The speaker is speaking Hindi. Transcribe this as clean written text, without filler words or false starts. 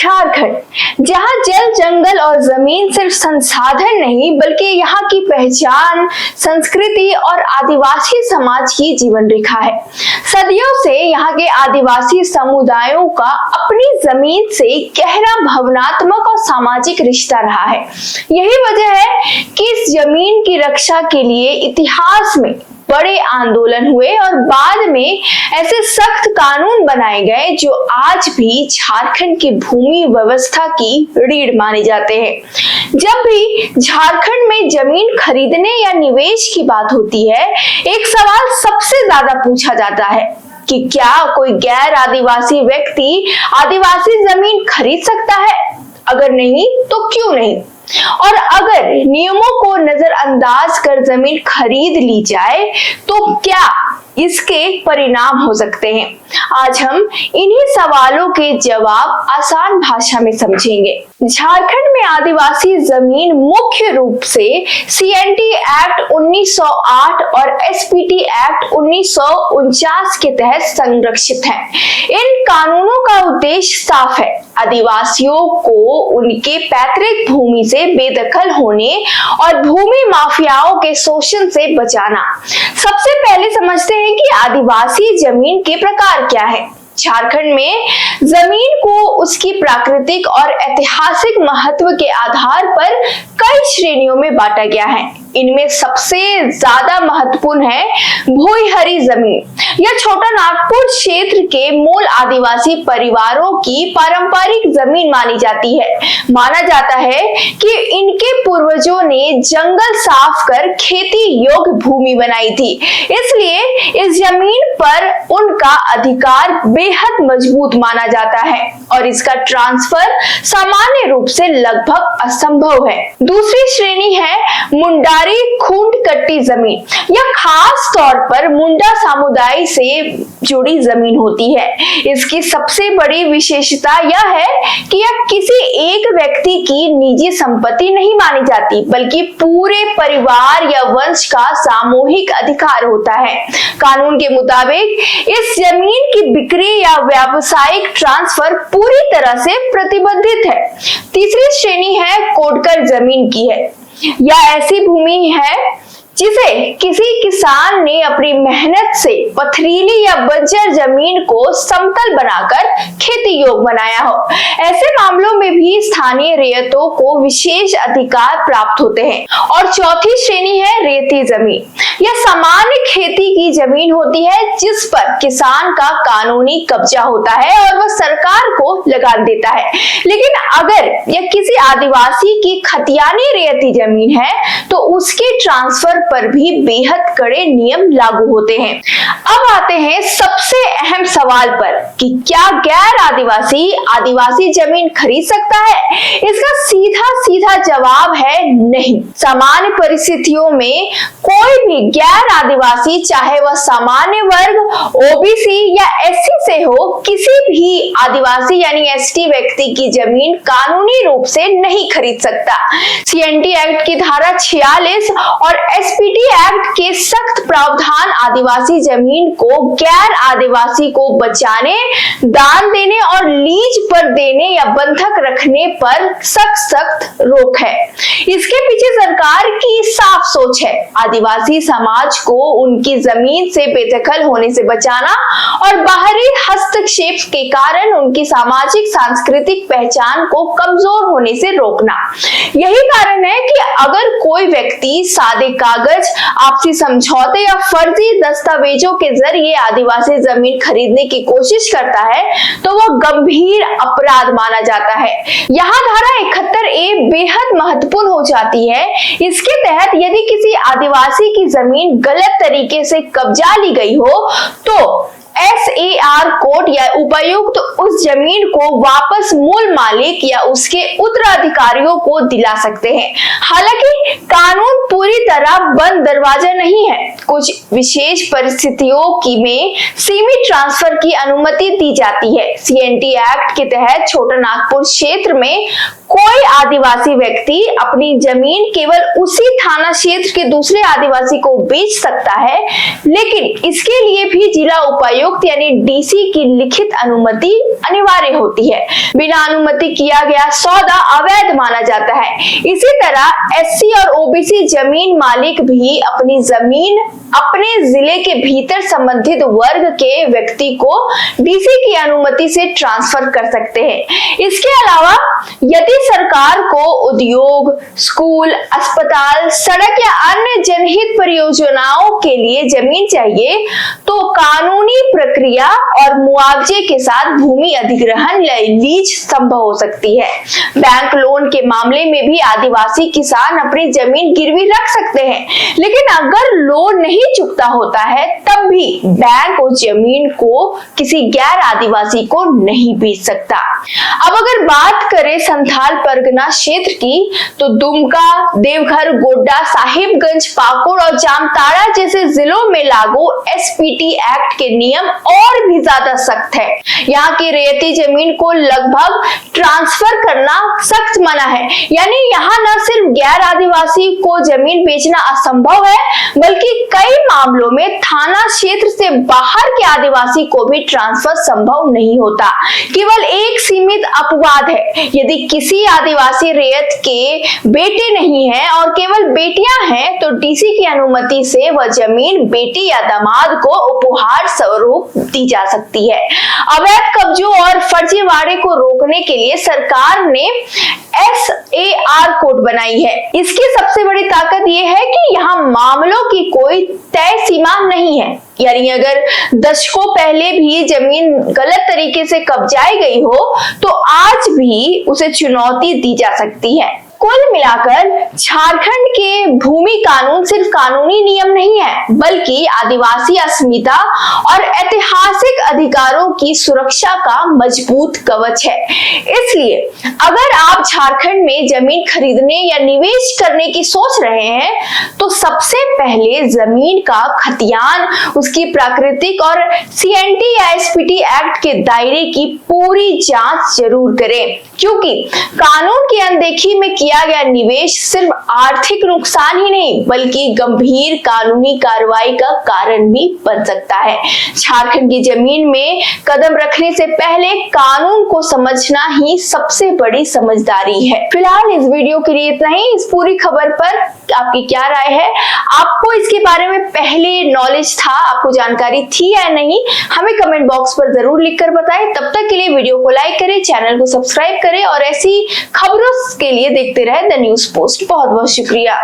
झारखंड, जहां जल, जंगल और जमीन सिर्फ संसाधन नहीं बल्कि यहाँ की पहचान, संस्कृति और आदिवासी समाज की जीवन रेखा है। सदियों से यहाँ के आदिवासी समुदायों का अपनी जमीन से गहरा भावनात्मक और सामाजिक रिश्ता रहा है। यही वजह है कि इस जमीन की रक्षा के लिए इतिहास में बड़े आंदोलन हुए और बाद में ऐसे सख्त कानून बनाए गए जो आज भी झारखंड की भूमि व्यवस्था की रीढ़ माने जाते हैं। जब भी झारखंड में जमीन खरीदने या निवेश की बात होती है, एक सवाल सबसे ज्यादा पूछा जाता है कि क्या कोई गैर आदिवासी व्यक्ति आदिवासी जमीन खरीद सकता है? अगर नहीं तो क्यों नहीं? और अगर नियमों को नजरअंदाज कर जमीन खरीद ली जाए तो क्या इसके परिणाम हो सकते हैं? आज हम इन्हीं सवालों के जवाब आसान भाषा में समझेंगे। झारखंड में आदिवासी जमीन मुख्य रूप से सीएनटी एक्ट 1908 और एसपीटी एक्ट 1949 के तहत संरक्षित है। इन कानूनों का उद्देश्य साफ है, आदिवासियों को उनके पैतृक भूमि से बेदखल होने और भूमि माफियाओं के शोषण से बचाना। सबसे पहले समझते हैं कि आदिवासी जमीन के प्रकार क्या है। झारखंड में जमीन को उसकी प्राकृतिक और ऐतिहासिक महत्व के आधार पर कई श्रेणियों में बांटा गया है। इनमें सबसे ज्यादा महत्वपूर्ण है भूइहरी जमीन। यह छोटा नागपुर क्षेत्र के मूल आदिवासी परिवारों की पारंपरिक जमीन मानी जाती है। माना जाता है कि इनके पूर्वजों ने जंगल साफ कर खेती योग्य भूमि बनाई थी, इसलिए इस जमीन पर उनका अधिकार बेहद मजबूत माना जाता है और इसका ट्रांसफर सामान्य रूप से लगभग असंभव है। दूसरी श्रेणी है मुंडारी खूंट कट्टी जमीन। यह खास तौर पर मुंडा समुदाय से जुड़ी जमीन होती है। इसकी सबसे बड़ी विशेषता यह है कि यह किसी एक व्यक्ति की निजी संपत्ति नहीं मानी जाती बल्कि पूरे परिवार या वंश का सामूहिक अधिकार होता है। कानून के मुताबिक इस जमीन की बिक्री या व्यावसायिक ट्रांसफर पूरी तरह से प्रतिबंधित है। तीसरी श्रेणी है कोडकर जमीन की है। यह ऐसी भूमि है जिसे किसी किसान ने अपनी मेहनत से पथरीली या बंजर जमीन को समतल बनाकर खेती योग्य बनाया हो। ऐसे मामलों में भी स्थानीय रैयतों को विशेष अधिकार प्राप्त होते हैं। और चौथी श्रेणी है रेती जमीन। यह सामान्य खेती की जमीन होती है जिस पर किसान का कानूनी कब्जा होता है और वह सरकार को लगान देता है। लेकिन अगर यह किसी आदिवासी की खतियानी रेती जमीन है तो उसके ट्रांसफर पर भी बेहद कड़े नियम लागू होते हैं। अब आते हैं सबसे अहम सवाल पर कि क्या गैर आदिवासी जमीन खरीद सकता है? इसका सीधा सीधा जवाब है नहीं। सामान्य परिस्थितियों में कोई भी गैर आदिवासी, चाहे वह सामान्य वर्ग, ओबीसी या एससी से हो, किसी भी आदिवासी यानी एसटी व्यक्ति की जमीन कानूनी रूप से नहीं खरीद सकता। सीएनटी एक्ट की धारा 46 और एसपीटी एक्ट के सख्त प्रावधान आदिवासी जमीन को गैर आदिवासी को बचाने, दान देने और लीज पर देने या बंधक रखने पर सख्त रोक है। इसके पीछे सरकार की साफ सोच है, आदिवासी समाज को उनकी जमीन से बेदखल होने से बचाना और बाहरी हस्तक्षेप के कारण उनकी सामाजिक सांस्कृतिक पहचान को कमजोर होने से रोकना। यही कारण है कि अगर कोई व्यक्ति सादे कागज, आपसी समझौते या फर्जी दस्तावेजों के जरिए आदिवासी जमीन खरीदने की कोशिश करता है तो वह गंभीर अपराध माना जाता है। यहाँ धारा 71A बेहद महत्वपूर्ण हो जाती है। इसके तहत यदि किसी आदिवासी की जमीन गलत तरीके से कब्जा ली गई हो तो SAR कोर्ट या उपायुक्त उस जमीन को वापस मूल मालिक या उसके उत्तराधिकारियों को दिला सकते हैं। हालांकि कानून पूरी तरह बंद दरवाजा नहीं है। कुछ विशेष परिस्थितियों में सीमित ट्रांसफर की अनुमति दी जाती है। सीएनटी एक्ट के तहत छोटा नागपुर क्षेत्र में कोई आदिवासी व्यक्ति अपनी जमीन केवल उसी थाना क्षेत्र के दूसरे आदिवासी को बेच सकता है, लेकिन इसके लिए भी जिला उपायुक्त यानी डीसी की लिखित अनुमति अनिवार्य होती है। बिना अनुमति किया गया सौदा अवैध माना जाता है। इसी तरह एससी और ओबीसी जमीन मालिक भी अपनी जमीन अपने जिले के भीतर संबंधित वर्ग के व्यक्ति को डीसी की अनुमति से ट्रांसफर कर सकते हैं। इसके अलावा यदि सरकार को उद्योग, स्कूल, अस्पताल, सड़क या अन्य जनहित परियोजनाओं के लिए जमीन चाहिए तो कानूनी प्रक्रिया और मुआवजे के साथ भूमि अधिग्रहण लीज संभव हो सकती है। बैंक लोन के मामले में भी आदिवासी किसान अपनी जमीन गिरवी रख सकते हैं, लेकिन अगर लोन नहीं चुकता होता है तब भी बैंक उस जमीन को किसी गैर आदिवासी को नहीं बेच सकता। अब अगर बात करें संथाल परगना क्षेत्र की, तो दुमका, देवघर, गोड्डा, साहिबगंज, पाकुड़ और जामताड़ा जैसे जिलों में लागू एसपीटी एक्ट के नियम और भी ज्यादा सख्त है। यहाँ की रेती जमीन को लगभग ट्रांसफर करना सख्त मना है, यानी यहाँ न सिर्फ गैर आदिवासी को जमीन बेचना असंभव है, बल्कि कई मामलों में थाना क्षेत्र से बाहर के आदिवासी को भी ट्रांसफर संभव नहीं होता। केवल एक सीमित अपवाद है, यदि किसी आदिवासी रैयत के बेटे नहीं हैं और केवल बेटियां हैं तो डीसी की अनुमति से वह जमीन बेटी या दामाद को उपहार स्वरूप दी जा सकती है। अवैध कब्जों और फर्जीवाड़े को रोकने के लिए सरकार ने SAR कोड बनाई है। इसकी सबसे बड़ी ताकत यह है कि यहाँ मामलों की कोई तय सीमा नहीं है, यानी अगर दशकों पहले भी जमीन गलत तरीके से कब्जाई गई हो तो आज भी उसे चुनौती दी जा सकती है। कुल मिलाकर झारखंड के भूमि कानून सिर्फ कानूनी नियम नहीं है, बल्कि आदिवासी अस्मिता और ऐतिहासिक अधिकारों की सुरक्षा का मजबूत कवच है। इसलिए अगर आप झारखंड में जमीन खरीदने या निवेश करने की सोच रहे हैं तो सबसे पहले जमीन का खतियान, उसकी प्राकृतिक और CNT या SPT एक्ट के दायरे की पूरी जांच जरूर करें, क्योंकि कानून की अनदेखी में किया गया निवेश सिर्फ आर्थिक नुकसान ही नहीं बल्कि गंभीर कानूनी कार्रवाई का कारण भी बन सकता है। झारखंड की जमीन में कदम रखने से पहले कानून को समझना ही सबसे बड़ी समझदारी है। फिलहाल इस वीडियो के लिए इतना ही। इस पूरी खबर पर आपकी क्या राय है? आपको इसके बारे में पहले नॉलेज था, आपको जानकारी थी या नहीं, हमें कमेंट बॉक्स पर जरूर लिखकर बताएं। तब तक के लिए वीडियो को लाइक करें, चैनल को सब्सक्राइब करें और ऐसी खबरों के लिए देखते रहे द न्यूज़ पोस्ट। बहुत बहुत शुक्रिया।